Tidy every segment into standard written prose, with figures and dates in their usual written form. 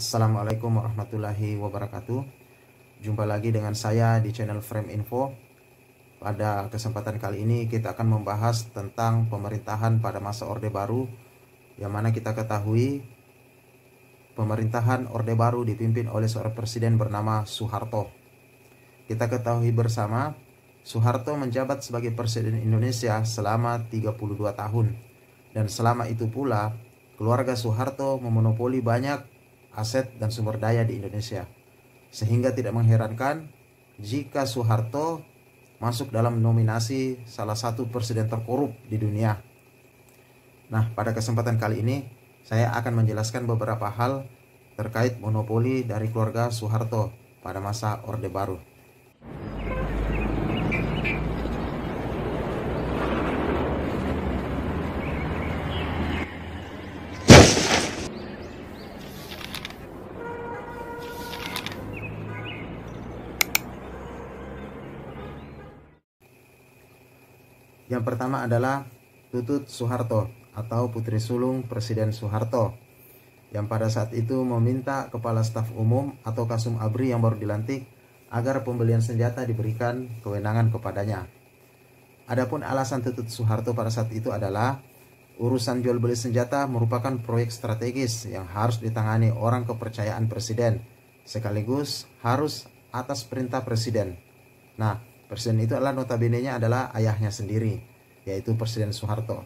Assalamualaikum warahmatullahi wabarakatuh. Jumpa lagi dengan saya di channel Frame Info. Pada kesempatan kali ini kita akan membahas tentang pemerintahan pada masa Orde Baru, yang mana kita ketahui pemerintahan Orde Baru dipimpin oleh seorang presiden bernama Soeharto. Kita ketahui bersama, Soeharto menjabat sebagai presiden Indonesia selama 32 tahun. Dan selama itu pula, keluarga Soeharto memonopoli banyak aset dan sumber daya di Indonesia, sehingga tidak mengherankan jika Soeharto masuk dalam nominasi salah satu presiden terkorup di dunia. Nah, pada kesempatan kali ini saya akan menjelaskan beberapa hal terkait monopoli dari keluarga Soeharto pada masa Orde Baru. Yang pertama adalah Tutut Soeharto atau putri sulung Presiden Soeharto, yang pada saat itu meminta Kepala Staf Umum atau Kasum Abri yang baru dilantik agar pembelian senjata diberikan kewenangan kepadanya. Adapun alasan Tutut Soeharto pada saat itu adalah urusan jual beli senjata merupakan proyek strategis yang harus ditangani orang kepercayaan presiden, sekaligus harus atas perintah presiden. Nah, presiden itu adalah notabene-nya adalah ayahnya sendiri, yaitu Presiden Soeharto.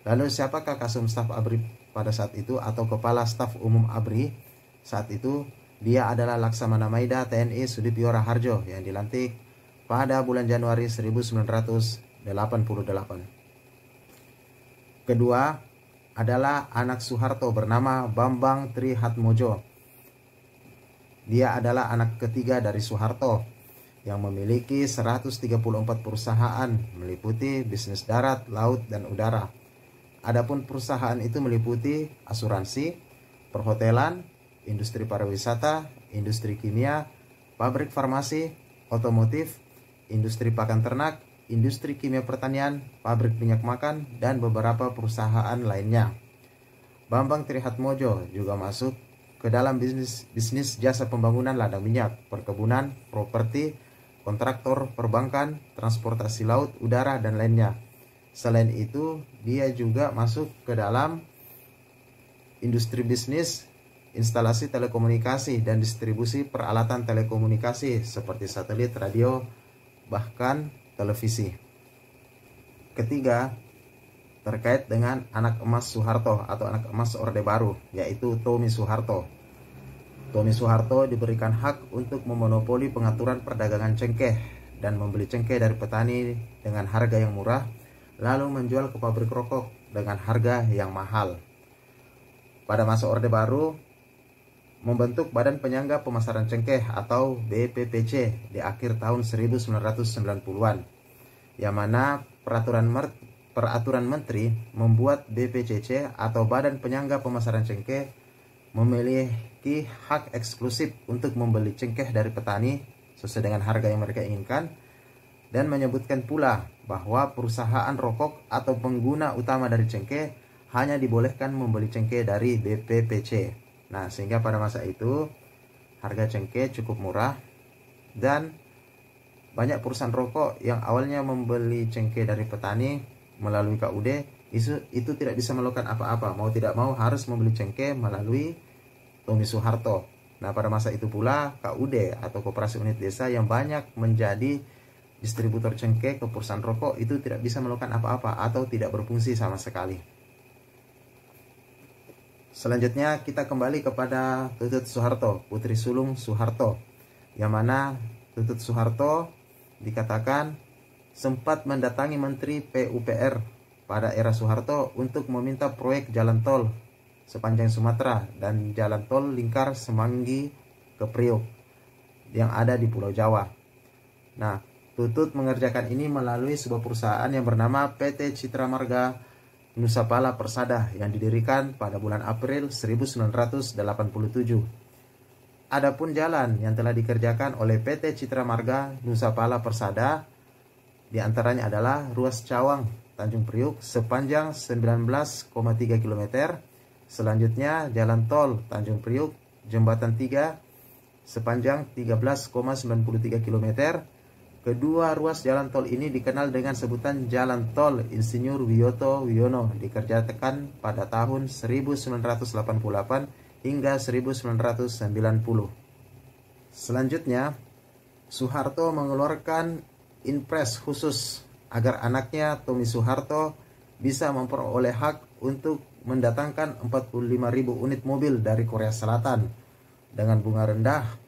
Lalu siapakah Kasum Staf Abri pada saat itu atau Kepala Staf Umum Abri saat itu? Dia adalah Laksamana Maida TNI Sudipyo Raharjo yang dilantik pada bulan Januari 1988. Kedua adalah anak Soeharto bernama Bambang Trihatmojo. Dia adalah anak ketiga dari Soeharto yang memiliki 134 perusahaan meliputi bisnis darat, laut, dan udara. Adapun perusahaan itu meliputi asuransi, perhotelan, industri pariwisata, industri kimia, pabrik farmasi, otomotif, industri pakan ternak, industri kimia pertanian, pabrik minyak makan, dan beberapa perusahaan lainnya. Bambang Trihatmojo juga masuk ke dalam bisnis jasa pembangunan ladang minyak, perkebunan, properti, kontraktor, perbankan, transportasi laut, udara, dan lainnya. Selain itu, dia juga masuk ke dalam industri bisnis, instalasi telekomunikasi, dan distribusi peralatan telekomunikasi seperti satelit, radio, bahkan televisi. Ketiga, terkait dengan anak emas Soeharto atau anak emas Orde Baru, yaitu Tommy Soeharto. Tommy Soeharto diberikan hak untuk memonopoli pengaturan perdagangan cengkeh dan membeli cengkeh dari petani dengan harga yang murah, lalu menjual ke pabrik rokok dengan harga yang mahal. Pada masa Orde Baru, membentuk Badan Penyangga Pemasaran Cengkeh atau BPPC di akhir tahun 1990-an, yang mana peraturan menteri membuat BPCC atau Badan Penyangga Pemasaran Cengkeh memiliki hak eksklusif untuk membeli cengkeh dari petani sesuai dengan harga yang mereka inginkan, dan menyebutkan pula bahwa perusahaan rokok atau pengguna utama dari cengkeh hanya dibolehkan membeli cengkeh dari BPPC. Nah, sehingga pada masa itu harga cengkeh cukup murah, dan banyak perusahaan rokok yang awalnya membeli cengkeh dari petani melalui KUD itu tidak bisa melakukan apa-apa, mau tidak mau harus membeli cengkeh melalui Tommy Soeharto. Nah, pada masa itu pula KUD atau Koperasi Unit Desa yang banyak menjadi distributor cengkeh ke perusahaan rokok itu tidak bisa melakukan apa-apa atau tidak berfungsi sama sekali. Selanjutnya kita kembali kepada Tutut Soeharto, putri sulung Soeharto, yang mana Tutut Soeharto dikatakan sempat mendatangi Menteri PUPR pada era Soeharto untuk meminta proyek jalan tol sepanjang Sumatera dan jalan tol lingkar Semanggi ke Priok yang ada di Pulau Jawa. Nah, Tutut mengerjakan ini melalui sebuah perusahaan yang bernama PT Citra Marga Nusapala Persada yang didirikan pada bulan April 1987. Adapun jalan yang telah dikerjakan oleh PT Citra Marga Nusapala Persada diantaranya adalah ruas Cawang Tanjung Priuk sepanjang 19,3 km. Selanjutnya jalan tol Tanjung Priuk jembatan 3 sepanjang 13,93 km. Kedua ruas jalan tol ini dikenal dengan sebutan Jalan Tol Insinyur Wiyoto Wiono, dikerjakan pada tahun 1988 hingga 1990. Selanjutnya, Soeharto mengeluarkan impres khusus agar anaknya Tommy Soeharto bisa memperoleh hak untuk mendatangkan 45.000 unit mobil dari Korea Selatan dengan bunga rendah.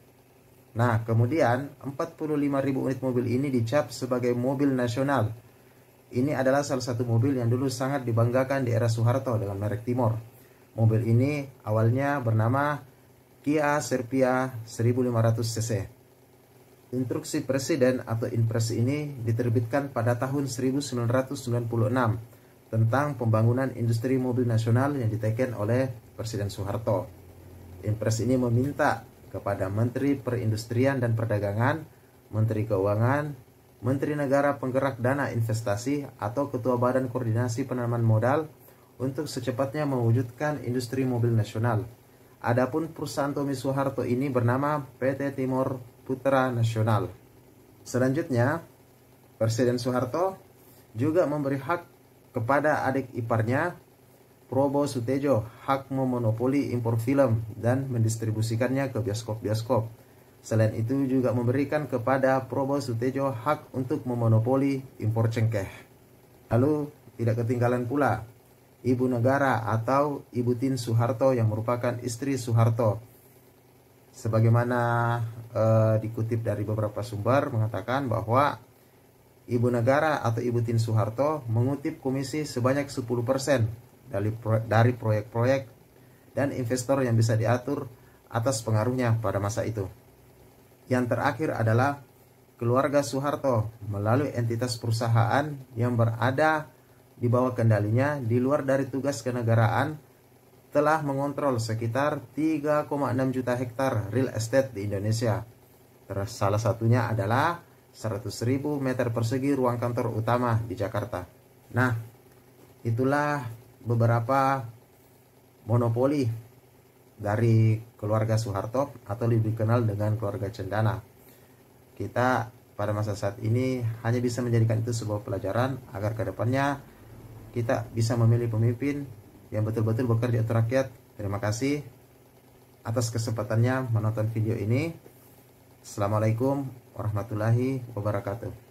Nah, kemudian 45.000 unit mobil ini dicap sebagai mobil nasional. Ini adalah salah satu mobil yang dulu sangat dibanggakan di era Soeharto dengan merek Timor. Mobil ini awalnya bernama Kia Serpia 1500 cc. Instruksi Presiden atau Inpres ini diterbitkan pada tahun 1996 tentang pembangunan industri mobil nasional yang diteken oleh Presiden Soeharto. Impres ini meminta kepada Menteri Perindustrian dan Perdagangan, Menteri Keuangan, Menteri Negara Penggerak Dana Investasi atau Ketua Badan Koordinasi Penanaman Modal untuk secepatnya mewujudkan industri mobil nasional. Adapun perusahaan Tommy Soeharto ini bernama PT Timor Putra Nasional. Selanjutnya, Presiden Soeharto juga memberi hak kepada adik iparnya Probo Sutejo hak memonopoli impor film dan mendistribusikannya ke bioskop-bioskop. Selain itu juga memberikan kepada Probo Sutejo hak untuk memonopoli impor cengkeh. Lalu tidak ketinggalan pula Ibu Negara atau Ibu Tin Soeharto yang merupakan istri Soeharto. Sebagaimana dikutip dari beberapa sumber mengatakan bahwa Ibu Negara atau Ibu Tin Soeharto mengutip komisi sebanyak 10% dari proyek-proyek dan investor yang bisa diatur atas pengaruhnya pada masa itu. Yang terakhir adalah keluarga Soeharto melalui entitas perusahaan yang berada di bawah kendalinya di luar dari tugas kenegaraan telah mengontrol sekitar 3,6 juta hektar real estate di Indonesia. Terus salah satunya adalah 100.000 meter persegi ruang kantor utama di Jakarta. Nah, itulah beberapa monopoli dari keluarga Soeharto atau lebih dikenal dengan keluarga Cendana. Kita pada masa saat ini hanya bisa menjadikan itu sebuah pelajaran agar kedepannya kita bisa memilih pemimpin yang betul-betul bekerja untuk rakyat. Terima kasih atas kesempatannya menonton video ini. Assalamualaikum warahmatullahi wabarakatuh.